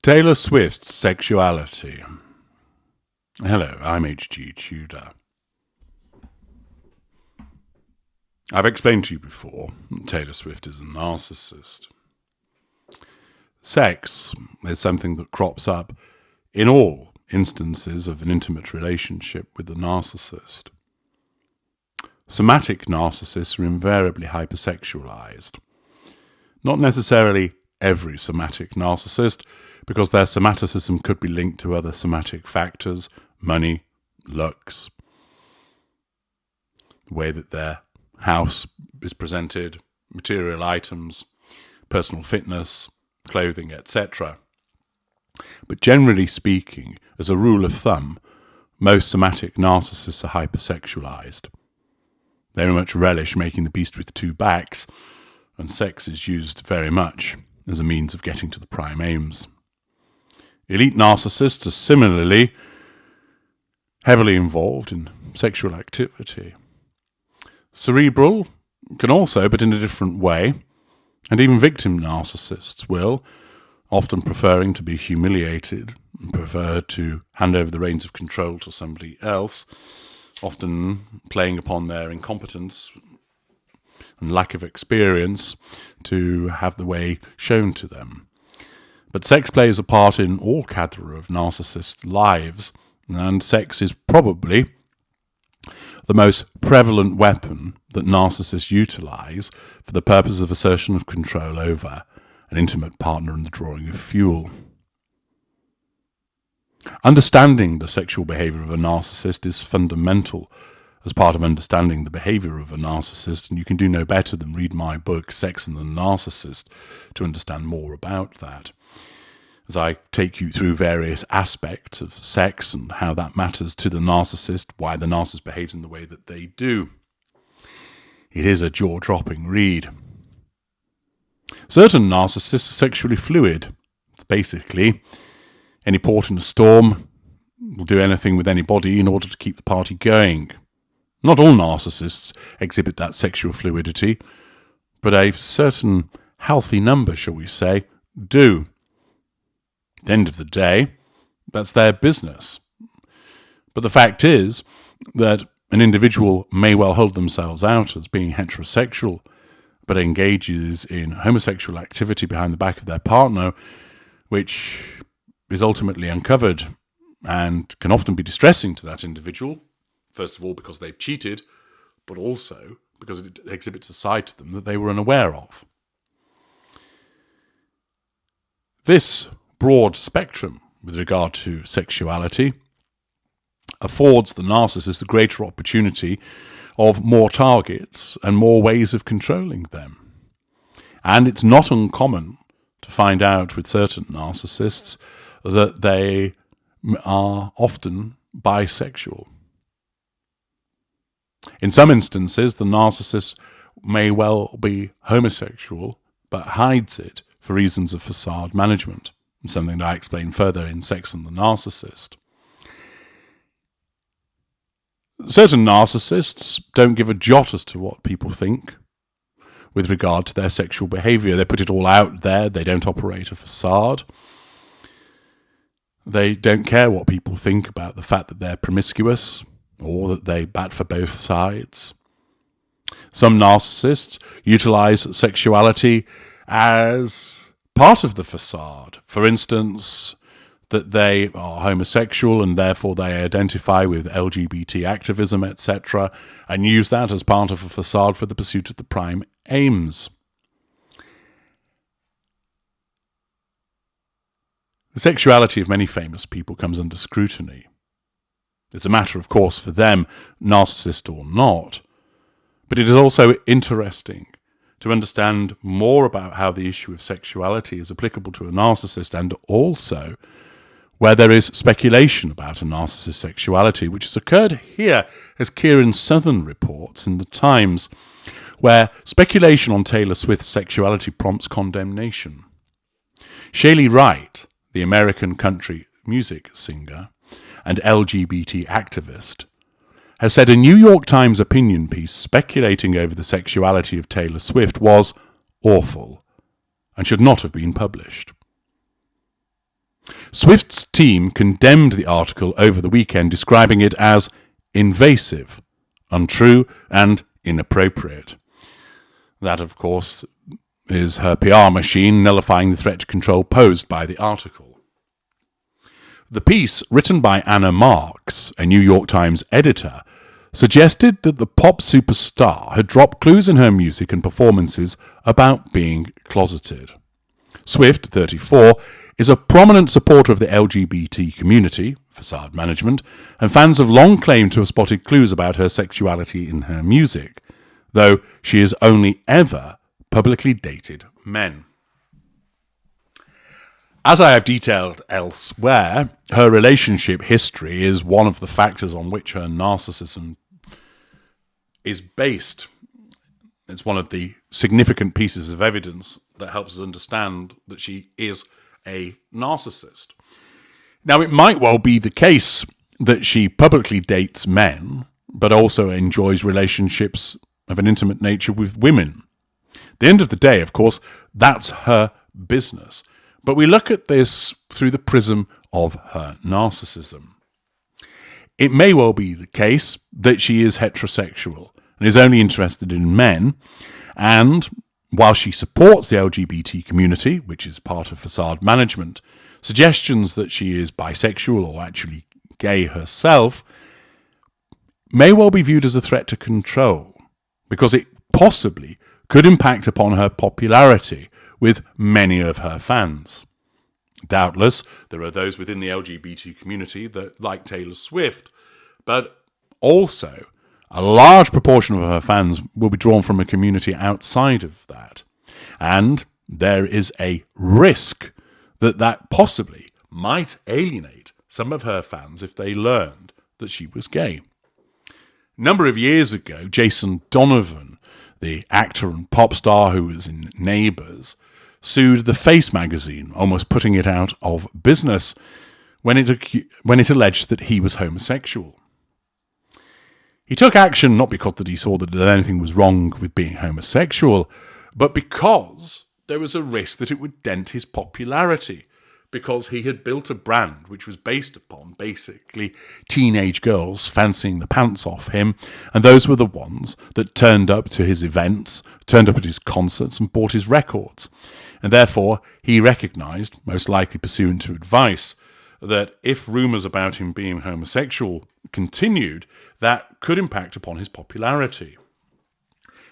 Taylor Swift's Sexuality. Hello, I'm H.G. Tudor. I've explained to you before that Taylor Swift is a narcissist. Sex is something that crops up in all instances of an intimate relationship with the narcissist. Somatic narcissists are invariably hypersexualized. Not necessarily every somatic narcissist, because their somaticism could be linked to other somatic factors, money, looks, the way that their house is presented, material items, personal fitness, clothing, etc. But generally speaking, as a rule of thumb, most somatic narcissists are hypersexualized. They very much relish making the beast with two backs, and sex is used very much as a means of getting to the prime aims. Elite narcissists are similarly heavily involved in sexual activity. Cerebral can also, but in a different way, and even victim narcissists will, often preferring to be humiliated and prefer to hand over the reins of control to somebody else, often playing upon their incompetence and lack of experience to have the way shown to them. But sex plays a part in all cadre of narcissist lives, and sex is probably the most prevalent weapon that narcissists utilize for the purpose of assertion of control over an intimate partner and the drawing of fuel. Understanding the sexual behavior of a narcissist is fundamental as part of understanding the behavior of a narcissist, and you can do no better than read my book, Sex and the Narcissist, to understand more about that. As I take you through various aspects of sex and how that matters to the narcissist, why the narcissist behaves in the way that they do. It is a jaw-dropping read. Certain narcissists are sexually fluid. It's basically any port in a storm will do anything with anybody in order to keep the party going. Not all narcissists exhibit that sexual fluidity, but a certain healthy number, shall we say, do. At the end of the day, that's their business. But the fact is that an individual may well hold themselves out as being heterosexual, but engages in homosexual activity behind the back of their partner, which is ultimately uncovered and can often be distressing to that individual, first of all because they've cheated, but also because it exhibits a side to them that they were unaware of. This broad spectrum with regard to sexuality affords the narcissist a greater opportunity of more targets and more ways of controlling them. And it's not uncommon to find out with certain narcissists that they are often bisexual. In some instances, the narcissist may well be homosexual, but hides it for reasons of facade management, something that I explain further in Sex and the Narcissist. Certain narcissists don't give a jot as to what people think with regard to their sexual behavior. They put it all out there. They don't operate a facade. They don't care what people think about the fact that they're promiscuous or that they bat for both sides. Some narcissists utilize sexuality as part of the facade. For instance, that they are homosexual and therefore they identify with LGBT activism, etc., and use that as part of a facade for the pursuit of the prime aims. The sexuality of many famous people comes under scrutiny. It's a matter, of course, for them, narcissist or not, but it is also interesting to understand more about how the issue of sexuality is applicable to a narcissist, and also where there is speculation about a narcissist's sexuality, which has occurred here, as Kieran Southern reports in The Times, where speculation on Taylor Swift's sexuality prompts condemnation. Shaylee Wright, the American country music singer and LGBT activist, has said a New York Times opinion piece speculating over the sexuality of Taylor Swift was awful and should not have been published. Swift's team condemned the article over the weekend, describing it as invasive, untrue, and inappropriate. That, of course, is her PR machine nullifying the threat to control posed by the article. The piece, written by Anna Marks, a New York Times editor, suggested that the pop superstar had dropped clues in her music and performances about being closeted. Swift, 34, is a prominent supporter of the LGBT community, facade management, and fans have long claimed to have spotted clues about her sexuality in her music, though she has only ever publicly dated men. As I have detailed elsewhere, her relationship history is one of the factors on which her narcissism is based. It's one of the significant pieces of evidence that helps us understand that she is a narcissist. Now, it might well be the case that she publicly dates men, but also enjoys relationships of an intimate nature with women. At the end of the day, of course, that's her business. But we look at this through the prism of her narcissism. It may well be the case that she is heterosexual and is only interested in men, and while she supports the LGBT community, which is part of facade management, suggestions that she is bisexual or actually gay herself may well be viewed as a threat to control, because it possibly could impact upon her popularity with many of her fans. Doubtless, there are those within the LGBT community that like Taylor Swift, but also a large proportion of her fans will be drawn from a community outside of that. And there is a risk that that possibly might alienate some of her fans if they learned that she was gay. A number of years ago, Jason Donovan, the actor and pop star who was in Neighbours, sued the Face magazine, almost putting it out of business when it alleged that he was homosexual. He took action not because that he saw that anything was wrong with being homosexual, but because there was a risk that it would dent his popularity, because he had built a brand which was based upon basically teenage girls fancying the pants off him, and those were the ones that turned up to his events, turned up at his concerts and bought his records. And therefore he recognised, most likely pursuant to advice, that if rumours about him being homosexual continued, that could impact upon his popularity.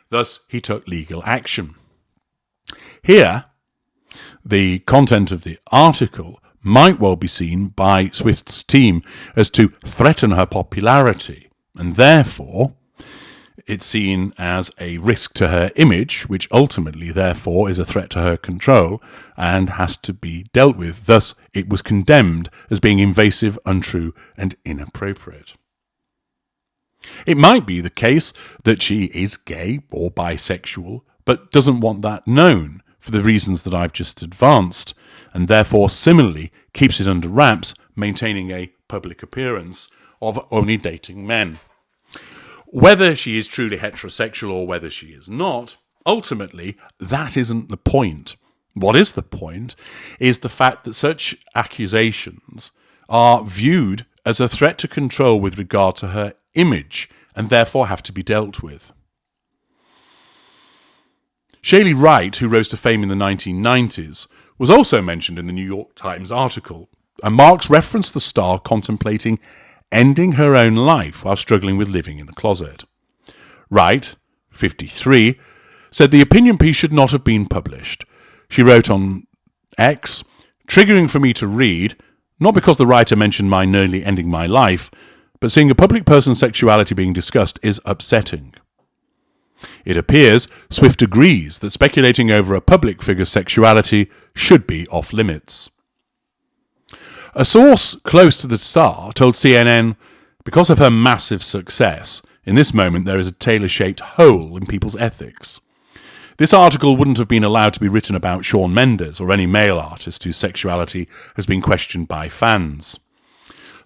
Thus, he took legal action. Here, the content of the article might well be seen by Swift's team as to threaten her popularity, and therefore it's seen as a risk to her image, which ultimately, therefore, is a threat to her control and has to be dealt with. Thus, it was condemned as being invasive, untrue, and inappropriate. It might be the case that she is gay or bisexual, but doesn't want that known for the reasons that I've just advanced, and therefore similarly keeps it under wraps, maintaining a public appearance of only dating men. Whether she is truly heterosexual or whether she is not, ultimately, that isn't the point. What is the point is the fact that such accusations are viewed as a threat to control with regard to her image and therefore have to be dealt with. Shaylee Wright, who rose to fame in the 1990s, was also mentioned in the New York Times article, and Marks referenced the star contemplating ending her own life while struggling with living in the closet. Wright, 53, said the opinion piece should not have been published. She wrote on X, "Triggering for me to read, not because the writer mentioned my nearly ending my life, but seeing a public person's sexuality being discussed is upsetting." It appears Swift agrees that speculating over a public figure's sexuality should be off limits. A source close to the star told CNN, because of her massive success, in this moment there is a tailor-shaped hole in people's ethics. This article wouldn't have been allowed to be written about Shawn Mendes or any male artist whose sexuality has been questioned by fans.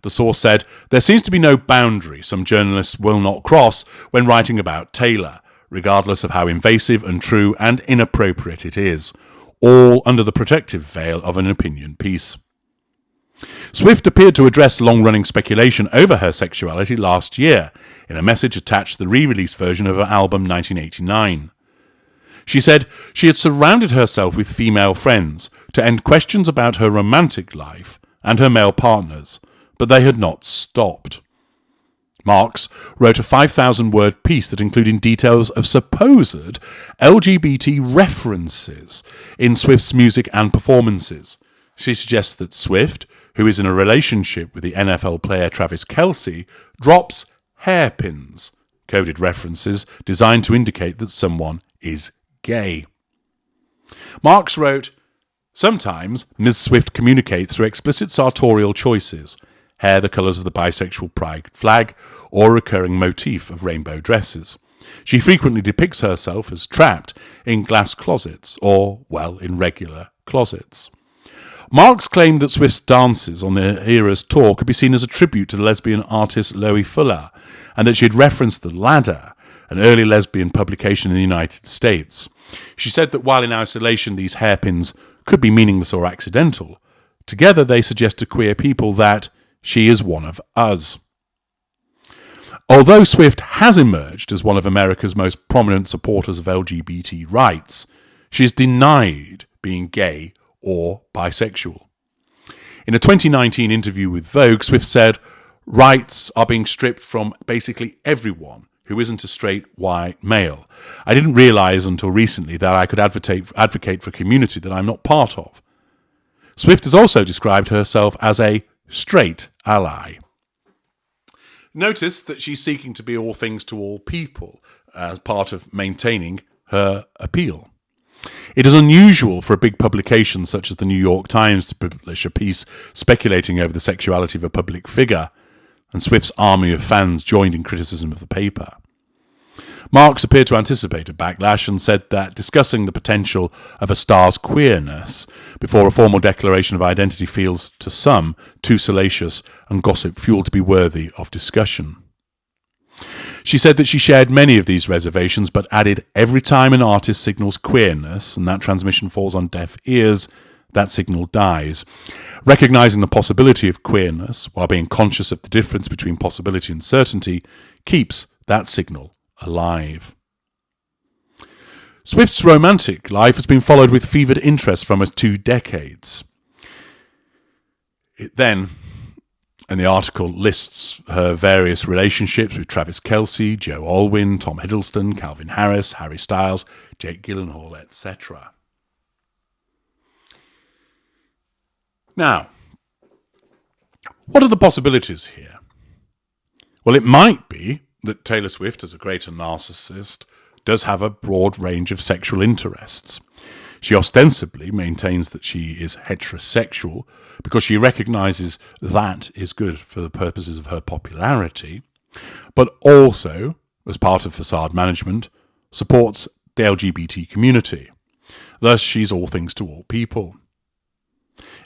The source said, there seems to be no boundary some journalists will not cross when writing about Taylor, regardless of how invasive, untrue and inappropriate it is, all under the protective veil of an opinion piece. Swift appeared to address long-running speculation over her sexuality last year in a message attached to the re-release version of her album 1989. She said she had surrounded herself with female friends to end questions about her romantic life and her male partners, but they had not stopped. Marks wrote a 5,000-word piece that included details of supposed LGBT references in Swift's music and performances. She suggests that Swift, who is in a relationship with the NFL player Travis Kelce, drops hairpins, coded references designed to indicate that someone is gay. Marks wrote, "Sometimes Ms. Swift communicates through explicit sartorial choices, hair the colours of the bisexual pride flag, or a recurring motif of rainbow dresses. She frequently depicts herself as trapped in glass closets or, well, in regular closets." Marks claimed that Swift's dances on the era's tour could be seen as a tribute to the lesbian artist Loie Fuller, and that she had referenced The Ladder, an early lesbian publication in the United States. She said that while in isolation these hairpins could be meaningless or accidental, together they suggest to queer people that she is one of us. Although Swift has emerged as one of America's most prominent supporters of LGBT rights, she is denied being gay or bisexual. In a 2019 interview with Vogue, Swift said, "Rights are being stripped from basically everyone who isn't a straight white male. I didn't realise until recently that I could advocate for a community that I'm not part of." Swift has also described herself as a straight ally. Notice that she's seeking to be all things to all people as part of maintaining her appeal. It is unusual for a big publication such as the New York Times to publish a piece speculating over the sexuality of a public figure, and Swift's army of fans joined in criticism of the paper. Marks appeared to anticipate a backlash and said that discussing the potential of a star's queerness before a formal declaration of identity feels, to some, too salacious and gossip-fueled to be worthy of discussion. She said that she shared many of these reservations, but added, "Every time an artist signals queerness and that transmission falls on deaf ears, that signal dies. Recognizing the possibility of queerness while being conscious of the difference between possibility and certainty keeps that signal alive." Swift's romantic life has been followed with fevered interest for almost 2 decades. And the article lists her various relationships with Travis Kelce, Joe Alwyn, Tom Hiddleston, Calvin Harris, Harry Styles, Jake Gyllenhaal, etc. Now, what are the possibilities here? Well, it might be that Taylor Swift, as a greater narcissist, does have a broad range of sexual interests. She ostensibly maintains that she is heterosexual because she recognizes that is good for the purposes of her popularity, but also, as part of facade management, supports the LGBT community. Thus, she's all things to all people.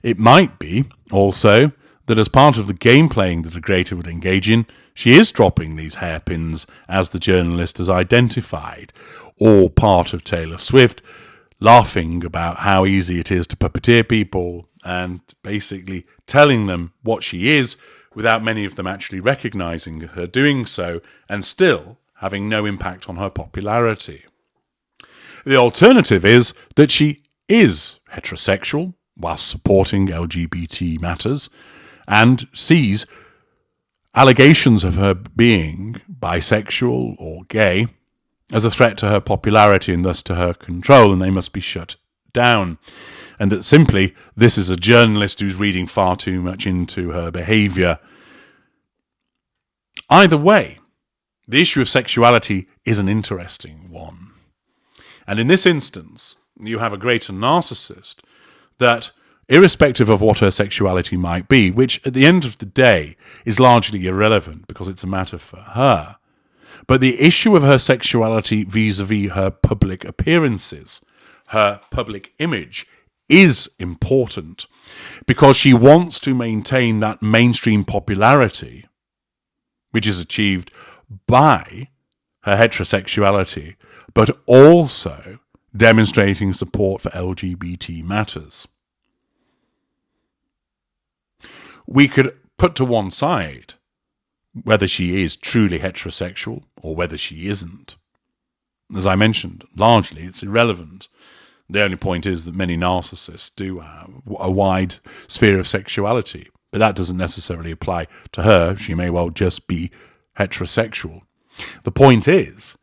It might be, also, that as part of the game playing that a creator would engage in, she is dropping these hairpins, as the journalist has identified, all part of Taylor Swift laughing about how easy it is to puppeteer people and basically telling them what she is without many of them actually recognizing her doing so and still having no impact on her popularity. The alternative is that she is heterosexual whilst supporting LGBT matters and sees allegations of her being bisexual or gay as a threat to her popularity and thus to her control, and they must be shut down. And that simply this is a journalist who's reading far too much into her behaviour. Either way, the issue of sexuality is an interesting one. And in this instance, you have a greater narcissist that, irrespective of what her sexuality might be, which at the end of the day is largely irrelevant because it's a matter for her, but the issue of her sexuality vis-a-vis her public appearances, her public image, is important because she wants to maintain that mainstream popularity, which is achieved by her heterosexuality, but also demonstrating support for LGBT matters. we could put to one side whether she is truly heterosexual or whether she isn't. As I mentioned, largely it's irrelevant. The only point is that many narcissists do have a wide sphere of sexuality, but that doesn't necessarily apply to her. She may well just be heterosexual. The point is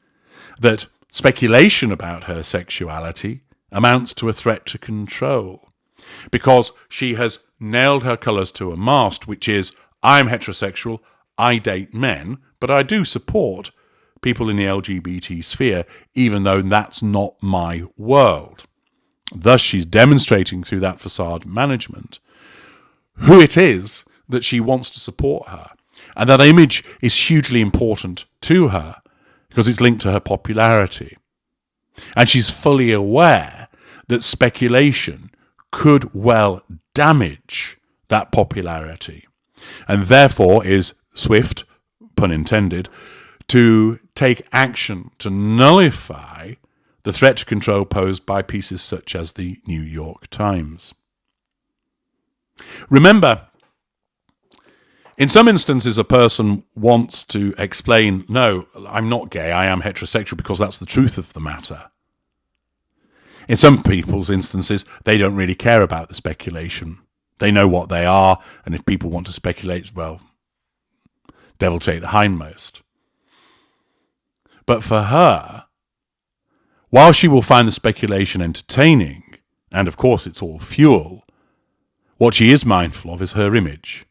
that speculation about her sexuality amounts to a threat to control, because she has nailed her colours to a mast, which is, I'm heterosexual, I date men, but I do support people in the LGBT sphere, even though that's not my world. Thus, she's demonstrating through that facade management who it is that she wants to support her. And that image is hugely important to her because it's linked to her popularity. And she's fully aware that speculation could well damage that popularity, and therefore is swift, pun intended, to take action to nullify the threat to control posed by pieces such as the New York Times. Remember, in some instances, a person wants to explain, no, I'm not gay, I am heterosexual, because that's the truth of the matter. In some people's instances, they don't really care about the speculation. They know what they are, and if people want to speculate, well, devil take the hindmost. But for her, while she will find the speculation entertaining, and of course it's all fuel, what she is mindful of is her image.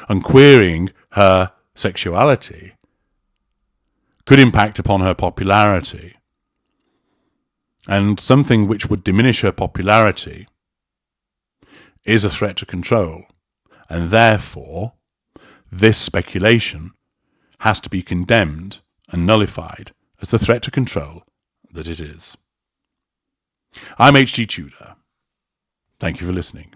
And querying her sexuality could impact upon her popularity. And something which would diminish her popularity is a threat to control. And therefore, this speculation has to be condemned and nullified as the threat to control that it is. I'm H.G. Tudor. Thank you for listening.